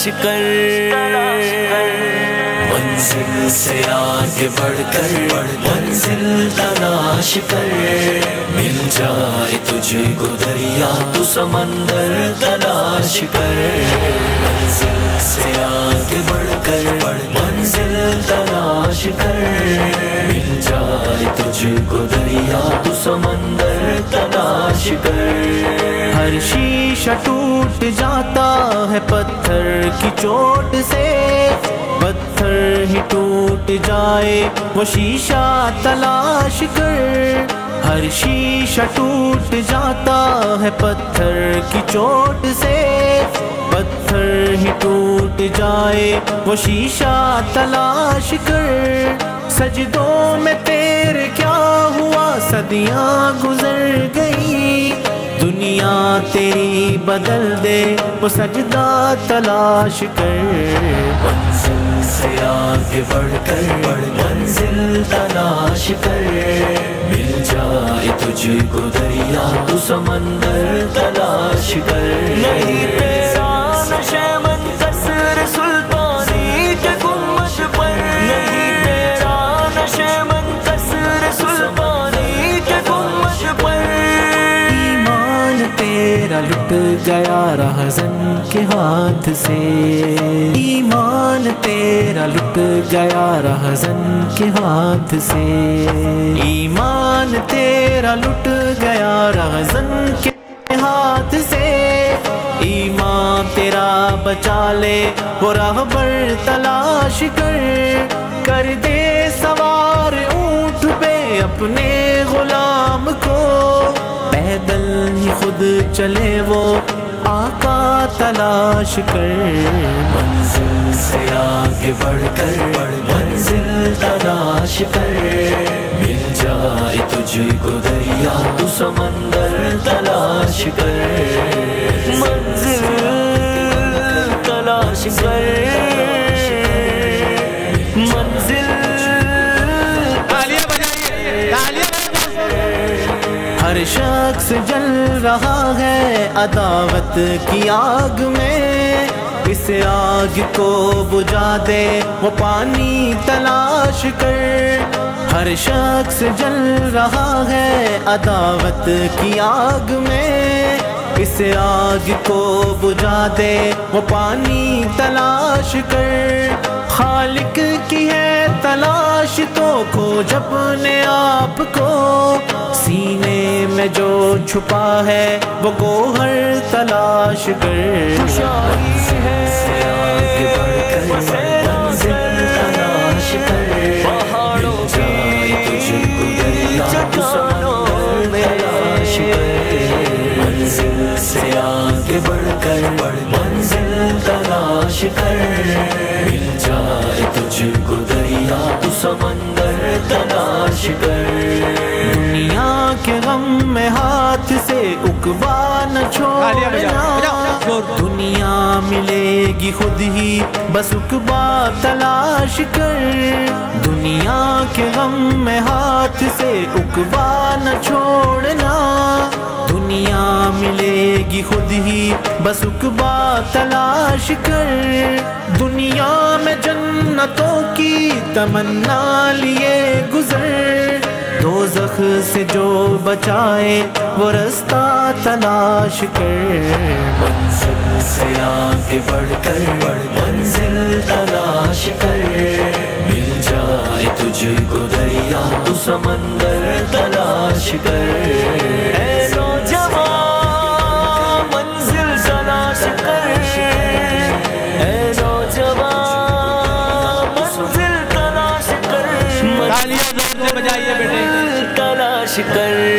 تلاش کر، منزل سے آگے بڑھ کر منزل تلاش کر، مل جائے تجھے کو دریا تو سمندر تلاش کر، منزل سے آگے بڑھ کر منزل تلاش کر، مل جائے تجھے کو دریا تو سمندر تلاش کر، ہر شیشہ ٹوٹ جاتا ہے پتھر کی چوٹ سے، پتھر ہی ٹوٹ جائے وہ شیشہ تلاش کر، ہر شیشہ ٹوٹ جاتا ہے پتھر کی چوٹ سے، پتھر ہی ٹوٹ جائے وہ شیشہ تلاش کر، سجدوں میں تیرے کیا ہوا صدیاں گزر گئی، دنیا تیری بدل دے وہ سجدہ تلاش کر، منزل سے آگے بڑھ کر منزل تلاش کر، مل جائے تجھے کو دریا تو سمندر تلاش کر، نہیں تیرا نشہ من قصر سلطانی کے گنبد پر، نہیں تیرا نشہ من قصر سلطانی کے گنبد پر، تیرا لٹ گیا رہزن کے ہاتھ سے، ایمان تیرا لٹ گیا رہزن کے ہاتھ سے، ایمان تیرا لٹ گیا رہزن کے ہاتھ سے، ایمان تیرا بچا لے وہ راہبر تلاش کر دے سوار اونٹ پہ اپنے غلام کو، پیدل ہی خود چلے وہ آقا تلاش کر، منزل سے آگے بڑھ کر منزل تلاش کر، مل جائے تجھے کو دریا تو سمندر تلاش کر، منزل تلاش کر، منزل ہر شخص جل رہا ہے عداوت کی آگ میں، اس آگ کو بجھا دے وہ پانی تلاش کر، ہر شخص جل رہا ہے عداوت کی آگ میں، اس آگ کو بجھا دے وہ پانی تلاش کر، خالق کی ہے تلاش تو کھوج اپنے آپ کو، سینے میں جو چھپا ہے وہ گوہر تلاش کر، منزل سے آگے بڑھ کر منزل تلاش کر، پہاڑوں کی تجھے کو دریا تو سمندر تلاش کر، منزل سے آگے بڑھ کر منزل تلاش کر، مل جائے تجھے کو دریا تو سمندر تلاش کر، دنیا کے غم میں ہاتھ سے عقبہ نہ چھوڑنا، دنیا ملے گی خود ہی بس عقبہ تلاش کر، دنیا کے غم میں ہاتھ سے عقبہ نہ چھوڑنا، دنیا ملے گی خود ہی بس عقبہ تلاش کر، دنیا میں جنتوں کی تمنا لیے گزر، دوزخ سے جو بچائے وہ رستہ تلاش کر، منزل سے آگے بڑھ کر منزل تلاش کر، مل جائے تجھے کو دریا تو سمندر تلاش کر، اے نوجوان منزل تلاش کر، اے نوجوان منزل تلاش کر، تالیاں زور سے بجائیے بیٹے، تلاش کر،